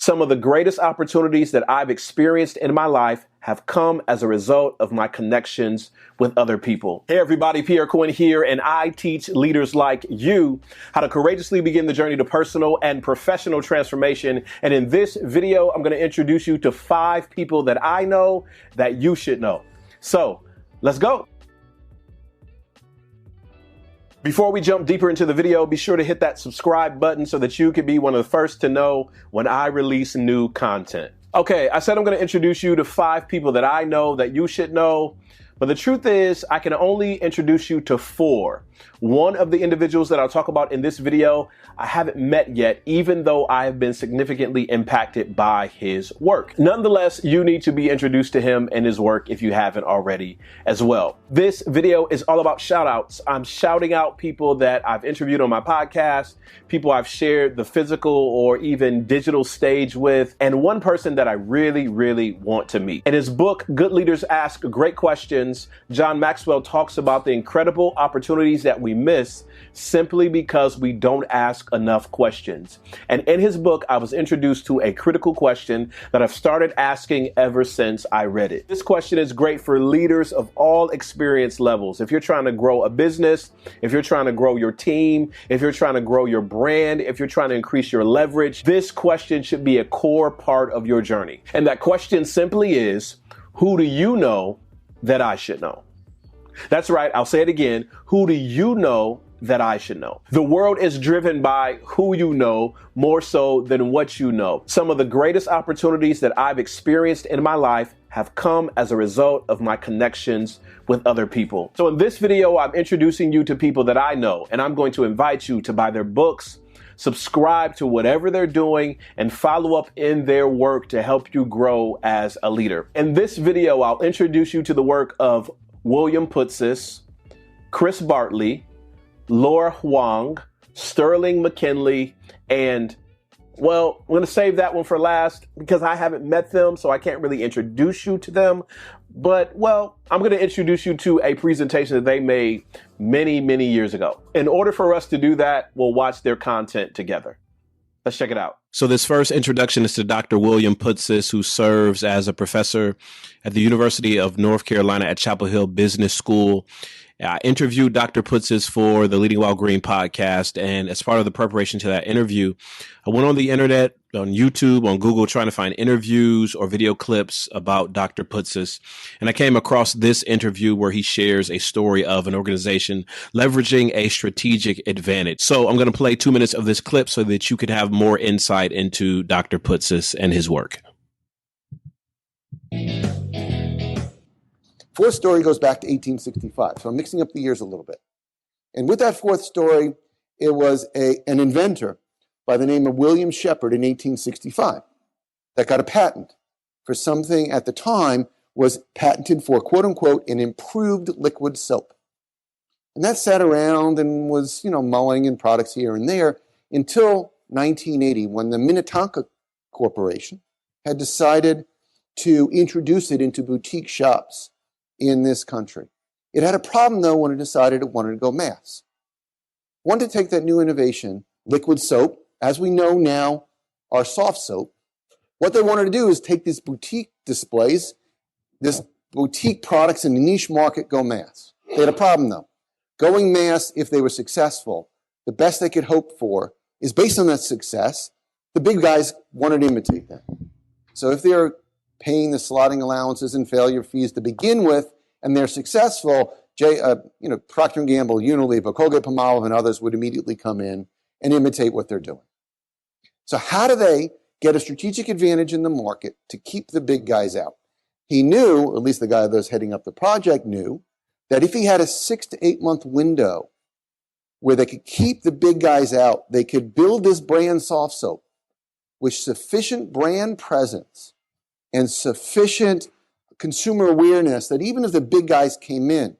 Some of the greatest opportunities that I've experienced in my life have come as a result of my connections with other people. Hey everybody, Pierre Quinn here, and I teach leaders like you how to courageously begin the journey to personal and professional transformation. And in this video, I'm going to introduce you to 5 people that I know that you should know. So let's go. Before we jump deeper into the video, be sure to hit that subscribe button so that you can be one of the first to know when I release new content. Okay, I said I'm going to introduce you to 5 people that I know that you should know, but the truth is I can only introduce you to 4. One of the individuals that I'll talk about in this video, I haven't met yet, even though I have been significantly impacted by his work. Nonetheless, you need to be introduced to him and his work if you haven't already as well. This video is all about shout outs. I'm shouting out people that I've interviewed on my podcast, people I've shared the physical or even digital stage with, and one person that I really, really want to meet. In his book, Good Leaders Ask Great Questions, John Maxwell talks about the incredible opportunities that we miss simply because we don't ask enough questions. And in his book, I was introduced to a critical question that I've started asking ever since I read it. This question is great for leaders of all experience levels. If you're trying to grow a business, if you're trying to grow your team, if you're trying to grow your brand, if you're trying to increase your leverage, this question should be a core part of your journey. And that question simply is, who do you know that I should know? That's right. I'll say it again. Who do you know that I should know? The world is driven by who you know more so than what you know. Some of the greatest opportunities that I've experienced in my life have come as a result of my connections with other people. So in this video, I'm introducing you to people that I know, and I'm going to invite you to buy their books, subscribe to whatever they're doing, and follow up in their work to help you grow as a leader. In this video, I'll introduce you to the work of William PUTSIS, Chris Bartley, Laura Wong, Sterling McKinley, and, well, I'm going to save that one for last because I haven't met them, so I can't really introduce you to them. But, well, I'm going to introduce you to a presentation that they made many, many years ago. In order for us to do that, we'll watch their content together. Let's check it out. So this first introduction is to Dr. William PUTSIS, who serves as a professor at the University of North Carolina at Chapel Hill Business School. I interviewed Dr. PUTSIS for the Leading While Green podcast, and as part of the preparation to that interview, I went on the internet, on YouTube, on Google, trying to find interviews or video clips about Dr. PUTSIS, and I came across this interview where he shares a story of an organization leveraging a strategic advantage. So I'm going to play 2 minutes of this clip so that you can have more insight into Dr. PUTSIS and his work. Fourth story goes back to 1865, so I'm mixing up the years a little bit. And with that fourth story, it was an inventor by the name of William Shepard in 1865 that got a patent for something at the time was patented for, quote unquote, an improved liquid soap. And that sat around and was, mulling in products here and there until 1980, when the Minnetonka Corporation had decided to introduce it into boutique shops in this country. It had a problem, though, when it decided it wanted to go mass. Wanted to take that new innovation, liquid soap, as we know now, our soft soap. What they wanted to do is take these boutique displays, this boutique products in the niche market, go mass. They had a problem, though. Going mass, if they were successful, the best they could hope for is based on that success, the big guys wanted to imitate that. So if they're paying the slotting allowances and failure fees to begin with, and they're successful, Procter & Gamble, Unilever, Colgate-Palmolive, and others would immediately come in and imitate what they're doing. So how do they get a strategic advantage in the market to keep the big guys out? He knew, or at least the guy that was heading up the project knew, that if he had a 6 to 8 month window where they could keep the big guys out, they could build this brand soft soap with sufficient brand presence and sufficient consumer awareness that even if the big guys came in,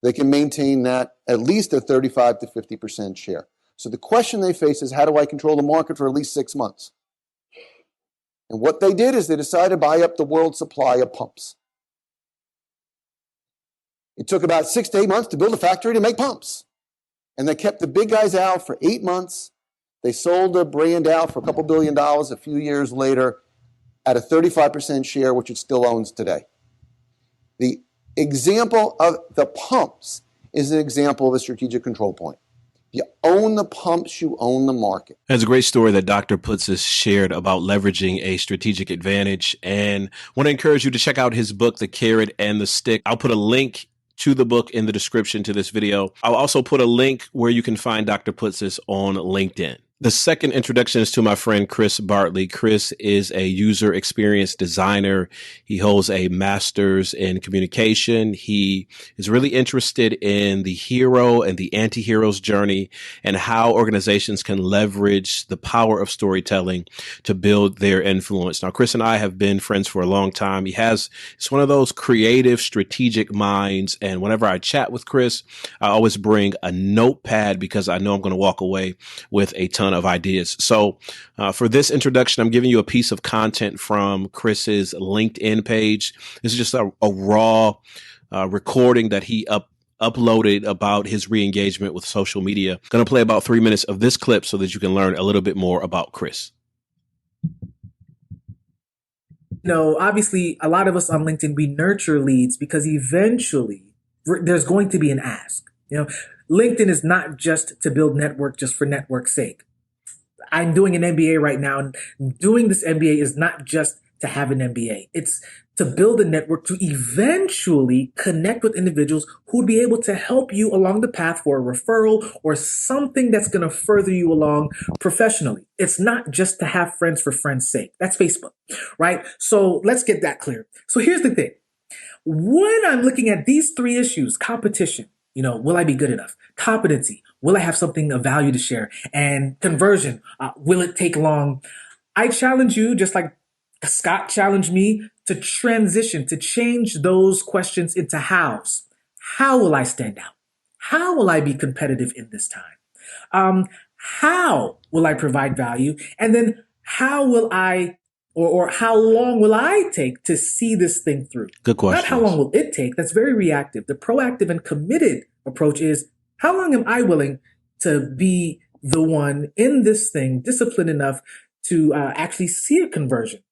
they can maintain that at least a 35 to 50% share. So the question they face is, how do I control the market for at least 6 months? And what they did is they decided to buy up the world supply of pumps. It took about 6 to 8 months to build a factory to make pumps. And they kept the big guys out for 8 months. They sold the brand out for a couple $2 billion a few years later at a 35% share, which it still owns today. The example of the pumps is an example of a strategic control point. You own the pumps, you own the market. There's a great story that Dr. PUTSIS shared about leveraging a strategic advantage, and want to encourage you to check out his book, The Carrot and the Stick. I'll put a link to the book in the description to this video. I'll also put a link where you can find Dr. PUTSIS on LinkedIn. The second introduction is to my friend Chris Bartley. Chris is a user experience designer. He holds a master's in communication. He is really interested in the hero and the anti-hero's journey and how organizations can leverage the power of storytelling to build their influence. Now, Chris and I have been friends for a long time. It's one of those creative, strategic minds. And whenever I chat with Chris, I always bring a notepad because I know I'm going to walk away with a ton of ideas. So for this introduction, I'm giving you a piece of content from Chris's LinkedIn page. This is just a raw recording that he uploaded about his re-engagement with social media. Going to play about 3 minutes of this clip so that you can learn a little bit more about Chris. Obviously, a lot of us on LinkedIn, we nurture leads because eventually there's going to be an ask. LinkedIn is not just to build network just for network's sake. I'm doing an MBA right now, and doing this MBA is not just to have an MBA. It's to build a network to eventually connect with individuals who would be able to help you along the path for a referral or something that's going to further you along professionally. It's not just to have friends for friends' sake. That's Facebook, right? So let's get that clear. So here's the thing. When I'm looking at these three issues, competition, will I be good enough? Competency, will I have something of value to share? And conversion, will it take long? I challenge you, just like Scott challenged me, to transition, to change those questions into hows. How will I stand out? How will I be competitive in this time? How will I provide value? And then how will I or how long will I take to see this thing through? Good question. Not how long will it take. That's very reactive. The proactive and committed approach is, how long am I willing to be the one in this thing, disciplined enough to actually see a conversion?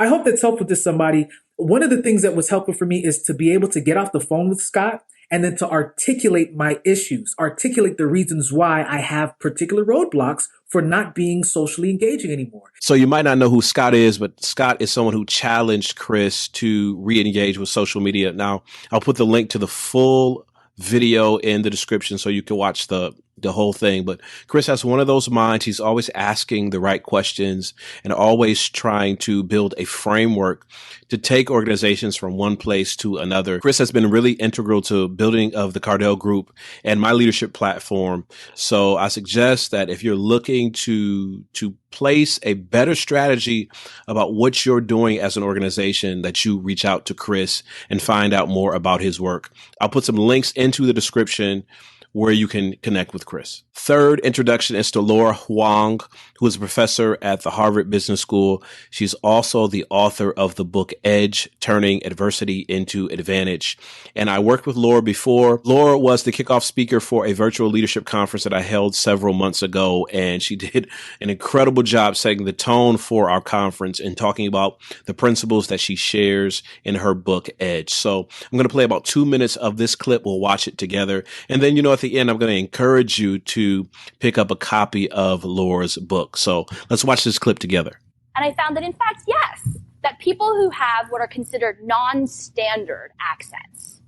I hope that's helpful to somebody. One of the things that was helpful for me is to be able to get off the phone with Scott and then to articulate my issues, articulate the reasons why I have particular roadblocks for not being socially engaging anymore. So you might not know who Scott is, but Scott is someone who challenged Chris to re-engage with social media. Now, I'll put the link to the full video in the description so you can watch the whole thing. But Chris has one of those minds. He's always asking the right questions and always trying to build a framework to take organizations from one place to another. Chris has been really integral to building of the Cardell Group and my leadership platform. So I suggest that if you're looking to place a better strategy about what you're doing as an organization, that you reach out to Chris and find out more about his work. I'll put some links into the description where you can connect with Chris. Third introduction is to Laura Wong, who is a professor at the Harvard Business School. She's also the author of the book Edge, Turning Adversity into Advantage. And I worked with Laura before. Laura was the kickoff speaker for a virtual leadership conference that I held several months ago. And she did an incredible job setting the tone for our conference and talking about the principles that she shares in her book Edge. So I'm going to play about 2 minutes of this clip. We'll watch it together. And then, at the end, I'm going to encourage you to pick up a copy of Laura's book. So let's watch this clip together. And I found that, in fact, yes, that people who have what are considered non-standard accents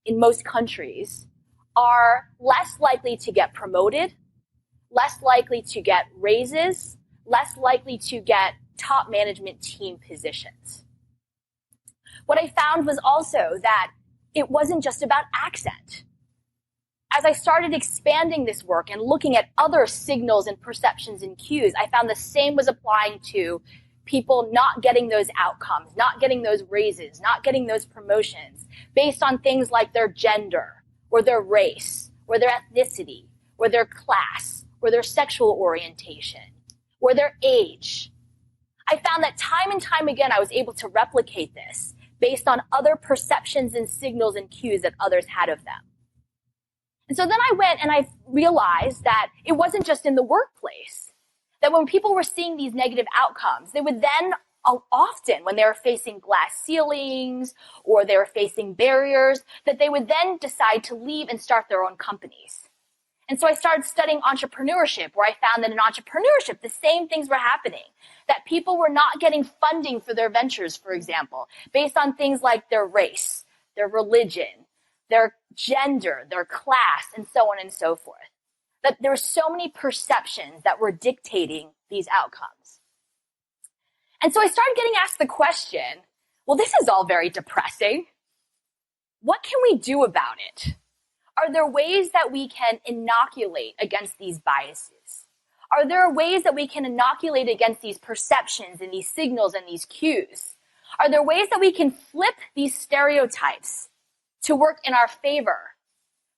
in most countries are less likely to get promoted, less likely to get raises, less likely to get top management team positions. What I found was also that it wasn't just about accent. As I started expanding this work and looking at other signals and perceptions and cues, I found the same was applying to people not getting those outcomes, not getting those raises, not getting those promotions based on things like their gender or their race or their ethnicity or their class or their sexual orientation or their age. I found that time and time again, I was able to replicate this based on other perceptions and signals and cues that others had of them. And so then I went and I realized that it wasn't just in the workplace, that when people were seeing these negative outcomes, they would then often, when they were facing glass ceilings or they were facing barriers, that they would then decide to leave and start their own companies. And so I started studying entrepreneurship, where I found that in entrepreneurship, the same things were happening. That people were not getting funding for their ventures, for example, based on things like their race, their religion, their gender, their class, and so on and so forth. That there were so many perceptions that were dictating these outcomes. And so I started getting asked the question, well, this is all very depressing. What can we do about it? Are there ways that we can inoculate against these biases? Are there ways that we can inoculate against these perceptions and these signals and these cues? Are there ways that we can flip these stereotypes to work in our favor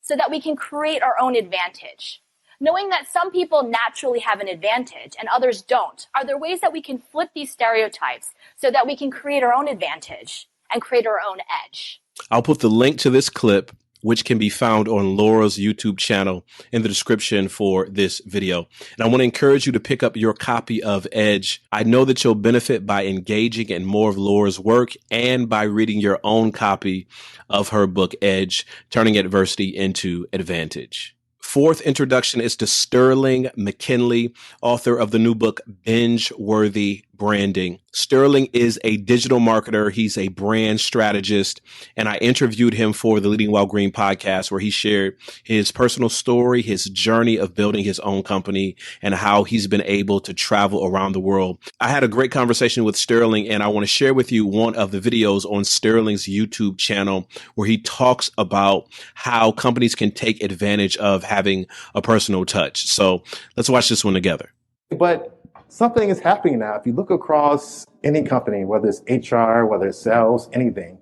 so that we can create our own advantage? Knowing that some people naturally have an advantage and others don't, are there ways that we can flip these stereotypes so that we can create our own advantage and create our own edge? I'll put the link to this clip, which can be found on Laura's YouTube channel, in the description for this video. And I want to encourage you to pick up your copy of Edge. I know that you'll benefit by engaging in more of Laura's work and by reading your own copy of her book, Edge, Turning Adversity into Advantage. Fourth introduction is to Sterling McKinley, author of the new book, Binge-Worthy Branding. Sterling is a digital marketer. He's a brand strategist. And I interviewed him for the Leading While Green podcast, where he shared his personal story, his journey of building his own company, and how he's been able to travel around the world. I had a great conversation with Sterling, and I want to share with you one of the videos on Sterling's YouTube channel where he talks about how companies can take advantage of having a personal touch. So let's watch this one together. But something is happening now. If you look across any company, whether it's HR, whether it's sales, anything,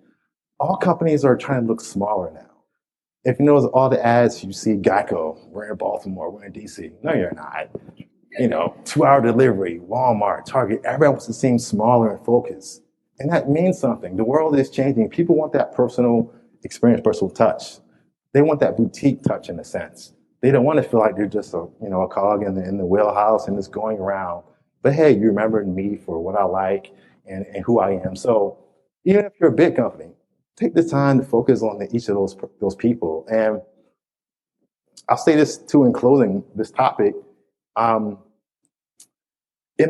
all companies are trying to look smaller now. If you notice all the ads you see, Geico, we're in Baltimore, we're in DC. No, you're not. 2-hour delivery, Walmart, Target, everyone wants to seem smaller and focused. And that means something. The world is changing. People want that personal experience, personal touch. They want that boutique touch in a sense. They don't want to feel like they're just a cog in the wheelhouse and it's going around. But hey, you remember me for what I like and who I am. So even if you're a big company, take the time to focus on each of those people. And I'll say this too in closing this topic. In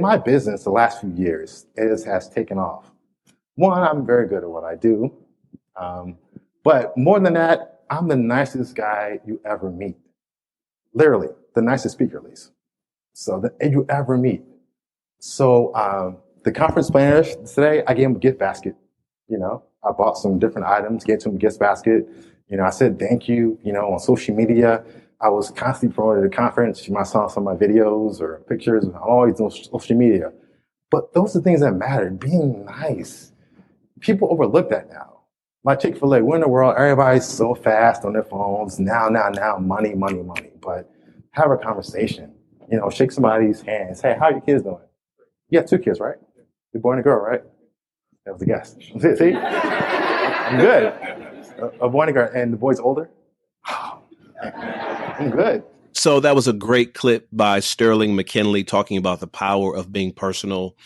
my business, the last few years, it has taken off. One, I'm very good at what I do. But more than that, I'm the nicest guy you ever meet. Literally, the nicest speaker, at least. So that you ever meet. So the conference planners today, I gave them a gift basket. I bought some different items, gave them a gift basket. I said thank you. On social media, I was constantly promoting the conference. You might saw some of my videos or pictures. I'm always on social media. But those are things that matter. Being nice. People overlook that now. Like Chick-fil-A, we're in the world, everybody's so fast on their phones. Now, money. But have a conversation. Shake somebody's hands. Hey, how are your kids doing? You have 2 kids, right? A boy and a girl, right? That was a guess. See? I'm good. A boy and a girl. And the boy's older? I'm good. So that was a great clip by Sterling McKinley talking about the power of being personal,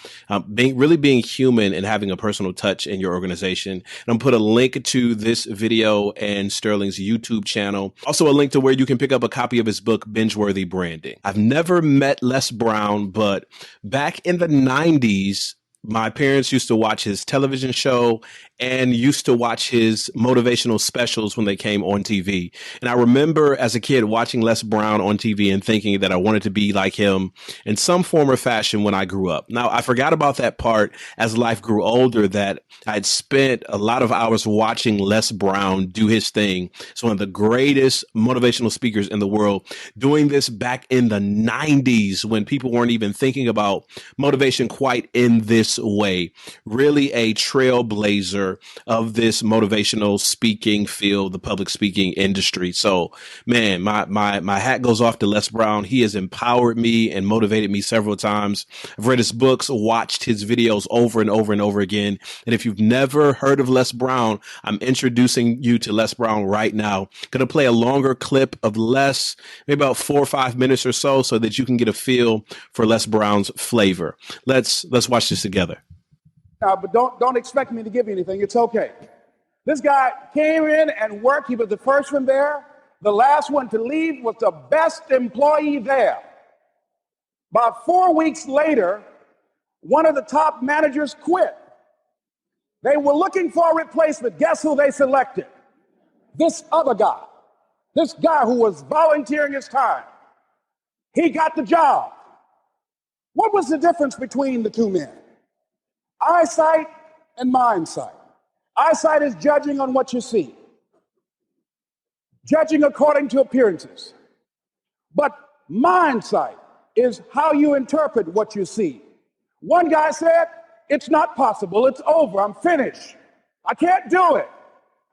being human and having a personal touch in your organization. And I'm put a link to this video and Sterling's YouTube channel. Also a link to where you can pick up a copy of his book, Binge-Worthy Branding. I've never met Les Brown, but back in the 90s, my parents used to watch his television show and used to watch his motivational specials when they came on TV. And I remember as a kid watching Les Brown on TV and thinking that I wanted to be like him in some form or fashion when I grew up. Now, I forgot about that part as life grew older, that I had spent a lot of hours watching Les Brown do his thing. It's one of the greatest motivational speakers in the world, doing this back in the 90s when people weren't even thinking about motivation quite in this this way, really a trailblazer of this motivational speaking field, the public speaking industry. So, man, my hat goes off to Les Brown. He has empowered me and motivated me several times. I've read his books, watched his videos over and over and over again. And if you've never heard of Les Brown, I'm introducing you to Les Brown right now. Going to play a longer clip of Les, maybe about 4 or 5 minutes or so that you can get a feel for Les Brown's flavor. Let's watch this together. But don't expect me to give you anything. It's okay. This guy came in and worked. He was the first one there. The last one to leave was the best employee there. About 4 weeks later, one of the top managers quit. They were looking for a replacement. Guess who they selected? This other guy. This guy who was volunteering his time. He got the job. What was the difference between the two men? Eyesight and mindsight. Eyesight is judging on what you see, judging according to appearances. But mindsight is how you interpret what you see. One guy said, "It's not possible. It's over. I'm finished. I can't do it.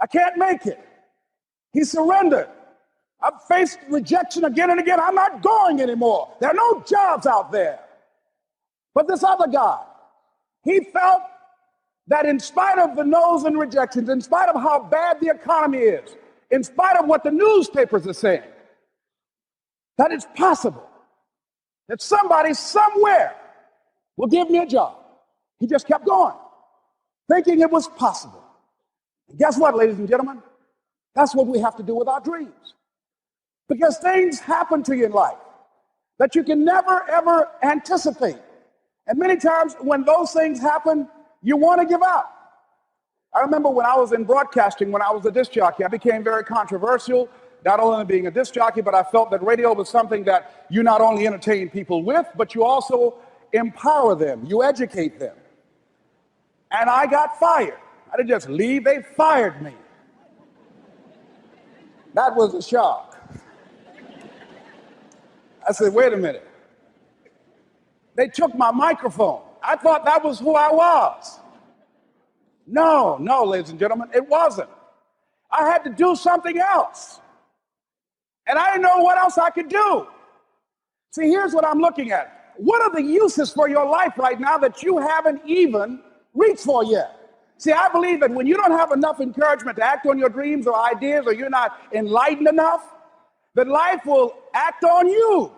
I can't make it." He surrendered. I've faced rejection again and again. I'm not going anymore. There are no jobs out there. But this other guy, he felt that in spite of the no's and rejections, in spite of how bad the economy is, in spite of what the newspapers are saying, that it's possible that somebody somewhere will give me a job. He just kept going, thinking it was possible. And guess what, ladies and gentlemen? That's what we have to do with our dreams. Because things happen to you in life that you can never, ever anticipate. And many times when those things happen, you want to give up. I remember when I was in broadcasting, when I was a disc jockey, I became very controversial, not only being a disc jockey, but I felt that radio was something that you not only entertain people with, but you also empower them, you educate them. And I got fired. I didn't just leave, they fired me. That was a shock. I said, wait a minute. They took my microphone. I thought that was who I was. No, ladies and gentlemen, it wasn't. I had to do something else. And I didn't know what else I could do. See, here's what I'm looking at. What are the uses for your life right now that you haven't even reached for yet? See, I believe that when you don't have enough encouragement to act on your dreams or ideas, or you're not enlightened enough, that life will act on you.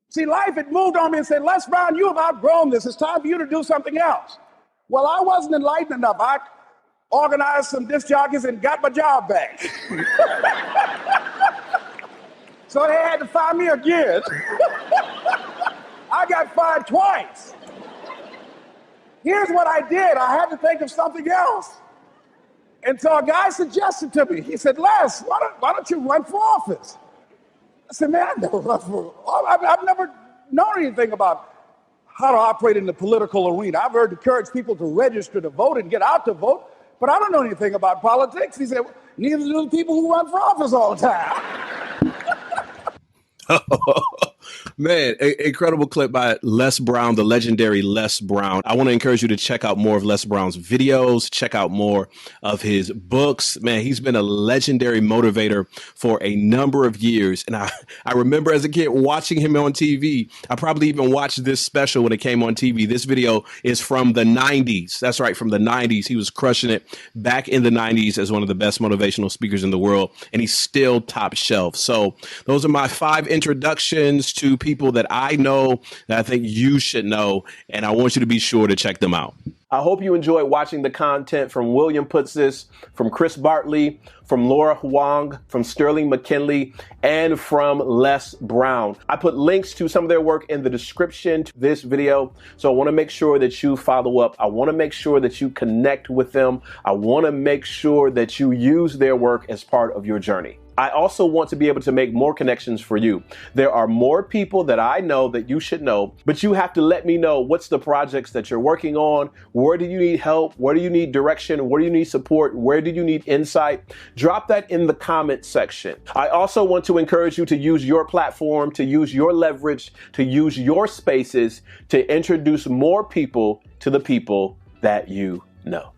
See, life had moved on me and said, Les Brown, you have outgrown this. It's time for you to do something else. Well, I wasn't enlightened enough. I organized some disc jockeys and got my job back. So they had to fire me again. I got fired twice. Here's what I did. I had to think of something else. And so a guy suggested to me, he said, Les, why don't you run for office? I said, man, I've never known anything about how to operate in the political arena. I've heard encourage people to register to vote and get out to vote, but I don't know anything about politics. He said, neither do the people who run for office all the time. Man, incredible clip by Les Brown, the legendary Les Brown. I want to encourage you to check out more of Les Brown's videos, check out more of his books. Man, he's been a legendary motivator for a number of years. And I remember as a kid watching him on TV. I probably even watched this special when it came on TV. This video is from the 90s. That's right, from the 90s. He was crushing it back in the 90s as one of the best motivational speakers in the world. And he's still top shelf. So those are my 5 introductions to people that I know that I think you should know, and I want you to be sure to check them out. I hope you enjoyed watching the content from William PUTSIS, from Chris Bartley, from Laura HUANG, from Sterling McKinley, and from Les Brown. I put links to some of their work in the description to this video, so I want to make sure that you follow up. I want to make sure that you connect with them. I want to make sure that you use their work as part of your journey. I also want to be able to make more connections for you. There are more people that I know that you should know, but you have to let me know what's the projects that you're working on. Where do you need help? Where do you need direction? Where do you need support? Where do you need insight? Drop that in the comment section. I also want to encourage you to use your platform, to use your leverage, to use your spaces to introduce more people to the people that you know.